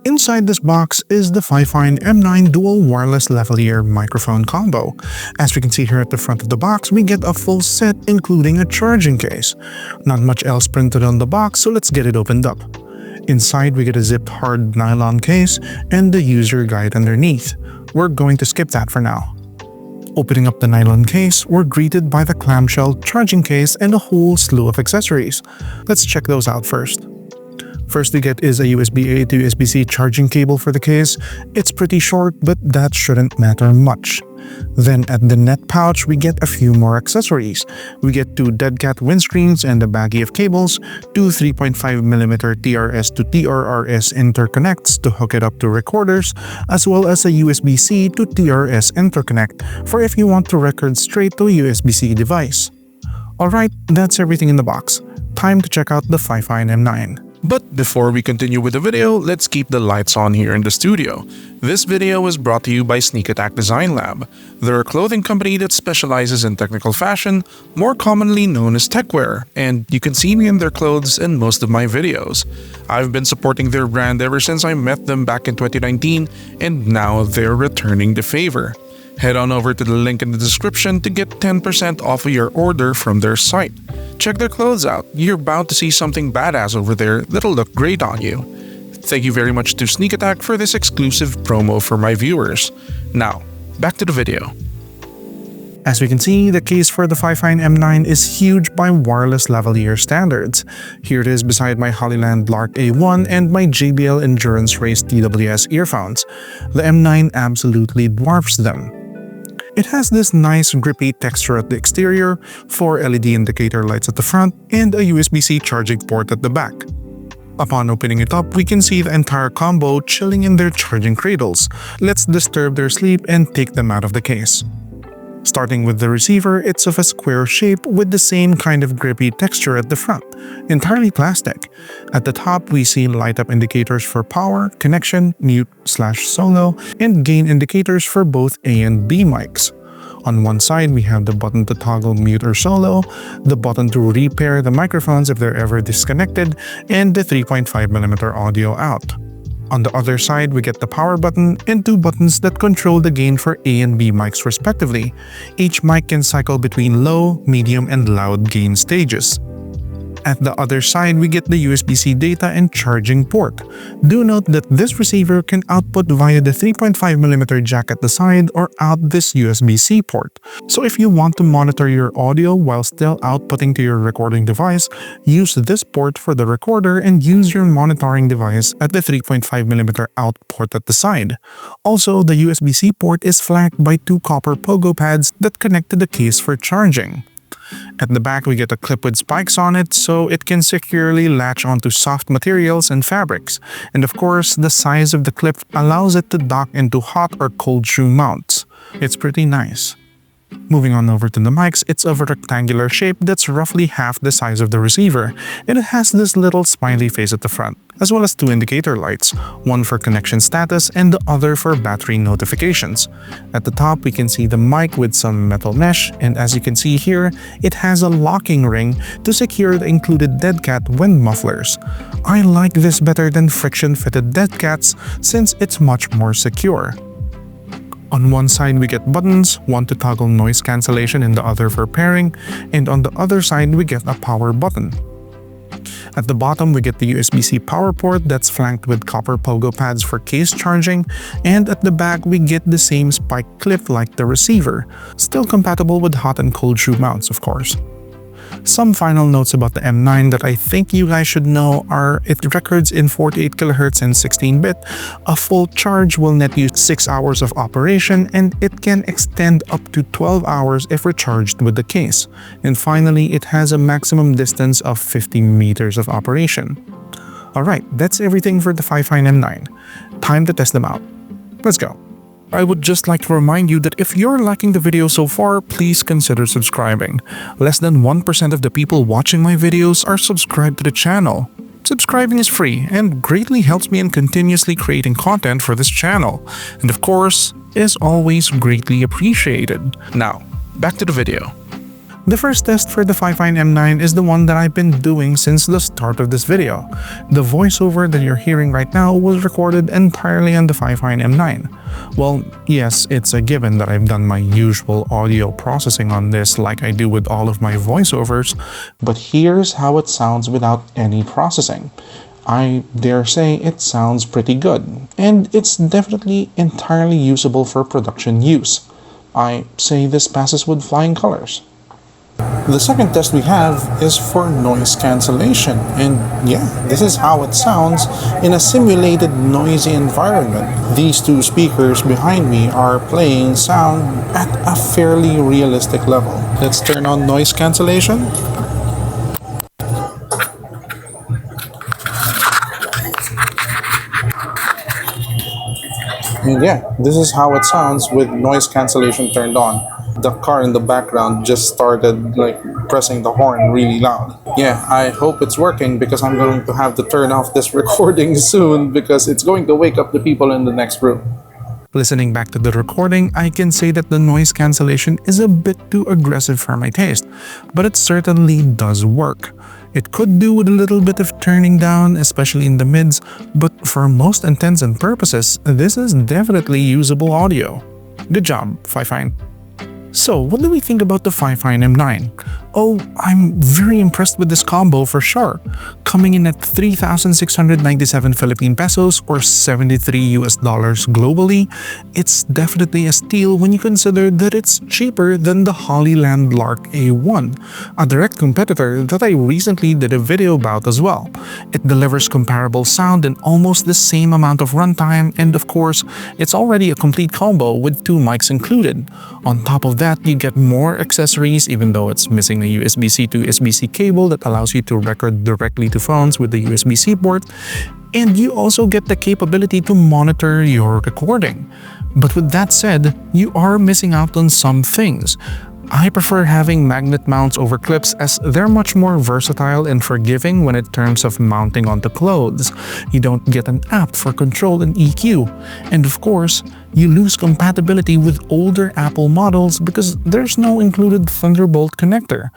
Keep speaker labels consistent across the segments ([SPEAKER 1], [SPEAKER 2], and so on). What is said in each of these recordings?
[SPEAKER 1] Inside this box is the Fifine M9 dual wireless lavalier microphone combo. As we can see here at the front of the box, we get a full set including a charging case. Not much else printed on the box, so let's get it opened up. Inside we get a zipped hard nylon case and the user guide underneath. We're going to skip that for now. Opening up the nylon case, we're greeted by the clamshell charging case and a whole slew of accessories. Let's check those out first. First we get is a USB-A to USB-C charging cable for the case. It's pretty short, but that shouldn't matter much. Then at the net pouch, we get a few more accessories. We get two dead cat windscreens and a baggie of cables, two 3.5mm TRS to TRRS interconnects to hook it up to recorders, as well as a USB-C to TRS interconnect for if you want to record straight to a USB-C device. Alright, that's everything in the box. Time to check out the Fifine M9.
[SPEAKER 2] But before we continue with the video, let's keep the lights on here in the studio. This video is brought to you by Sneak Attack Design Lab. They're a clothing company that specializes in technical fashion, more commonly known as techwear, and you can see me in their clothes in most of my videos. I've been supporting their brand ever since I met them back in 2019, and now they're returning the favor. Head on over to the link in the description to get 10% off of your order from their site. Check their clothes out. You're bound to see something badass over there that'll look great on you. Thank you very much to Sneak Attack for this exclusive promo for my viewers. Now, back to the video.
[SPEAKER 1] As we can see, the case for the Fifine M9 is huge by wireless lavalier standards. Here it is beside my Hollyland Lark A1 and my JBL Endurance Race TWS earphones. The M9 absolutely dwarfs them. It has this nice grippy texture at the exterior, 4 LED indicator lights at the front, and a USB-C charging port at the back. Upon opening it up, we can see the entire combo chilling in their charging cradles. Let's disturb their sleep and take them out of the case. Starting with the receiver, it's of a square shape with the same kind of grippy texture at the front, entirely plastic. At the top, we see light-up indicators for power, connection, mute/solo, and gain indicators for both A and B mics. On one side, we have the button to toggle mute or solo, the button to repair the microphones if they're ever disconnected, and the 3.5mm audio out. On the other side, we get the power button and two buttons that control the gain for A and B mics respectively. Each mic can cycle between low, medium, and loud gain stages. At the other side, we get the USB-C data and charging port. Do note that this receiver can output via the 3.5mm jack at the side or out this USB-C port. So if you want to monitor your audio while still outputting to your recording device, use this port for the recorder and use your monitoring device at the 3.5mm out port at the side. Also, the USB-C port is flanked by two copper pogo pads that connect to the case for charging. At the back, we get a clip with spikes on it so it can securely latch onto soft materials and fabrics. And of course, the size of the clip allows it to dock into hot or cold shoe mounts. It's pretty nice. Moving on over to the mics, it's of a rectangular shape that's roughly half the size of the receiver, and it has this little smiley face at the front, as well as two indicator lights, one for connection status and the other for battery notifications. At the top, we can see the mic with some metal mesh, and as you can see here, it has a locking ring to secure the included dead cat wind mufflers. I like this better than friction-fitted dead cats since it's much more secure. On one side, we get buttons, one to toggle noise cancellation and the other for pairing, and on the other side, we get a power button. At the bottom, we get the USB-C power port that's flanked with copper pogo pads for case charging, and at the back, we get the same spike clip like the receiver, still compatible with hot and cold shoe mounts, of course. Some final notes about the M9 that I think you guys should know are it records in 48kHz and 16-bit, a full charge will net you 6 hours of operation, and it can extend up to 12 hours if recharged with the case. And finally, it has a maximum distance of 50 meters of operation. Alright, that's everything for the Fifine M9. Time to test them out. Let's go. I would just like to remind you that if you're liking the video so far, please consider subscribing. Less than 1% of the people watching my videos are subscribed to the channel. Subscribing is free and greatly helps me in continuously creating content for this channel, and of course, is always greatly appreciated. Now, back to the video. The first test for the Fifine M9 is the one that I've been doing since the start of this video. The voiceover that you're hearing right now was recorded entirely on the Fifine M9. Well, yes, it's a given that I've done my usual audio processing on this like I do with all of my voiceovers, but here's how it sounds without any processing. I dare say it sounds pretty good, and it's definitely entirely usable for production use. I say this passes with flying colors. The second test we have is for noise cancellation, and yeah, this is how it sounds in a simulated noisy environment. These two speakers behind me are playing sound at a fairly realistic level. Let's turn on noise cancellation. And yeah, this is how it sounds with noise cancellation turned on. The car in the background just started like pressing the horn really loud. Yeah, I hope it's working because I'm going to have to turn off this recording soon because it's going to wake up the people in the next room. Listening back to the recording, I can say that the noise cancellation is a bit too aggressive for my taste, but it certainly does work. It could do with a little bit of turning down, especially in the mids, but for most intents and purposes, this is definitely usable audio. Good job, Fifine. So, what do we think about the Fifine M9? Oh, I'm very impressed with this combo for sure. Coming in at 3,697 Philippine pesos or $73 globally, it's definitely a steal when you consider that it's cheaper than the Hollyland Lark A1, a direct competitor that I recently did a video about as well. It delivers comparable sound in almost the same amount of runtime, and of course, it's already a complete combo with 2 mics included. On top of that, you get more accessories even though it's missing a USB-C to USB-C cable that allows you to record directly to phones with the USB-C port, and you also get the capability to monitor your recording. But with that said, you are missing out on some things. I prefer having magnet mounts over clips as they're much more versatile and forgiving when in terms of mounting onto clothes. You don't get an app for control and EQ. And of course, you lose compatibility with older Apple models because there's no included Thunderbolt connector.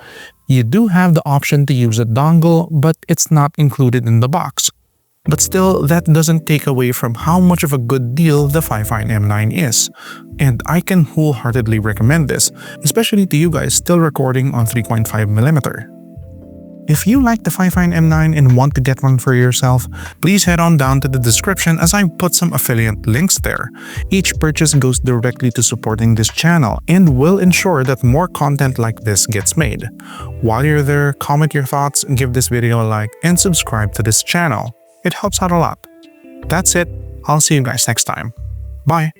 [SPEAKER 1] You do have the option to use a dongle, but it's not included in the box. But still, that doesn't take away from how much of a good deal the Fifine M9 is. And I can wholeheartedly recommend this, especially to you guys still recording on 3.5mm. If you like the Fifine M9 and want to get one for yourself, please head on down to the description as I put some affiliate links there. Each purchase goes directly to supporting this channel and will ensure that more content like this gets made. While you're there, comment your thoughts, give this video a like, and subscribe to this channel. It helps out a lot. That's it. I'll see you guys next time. Bye.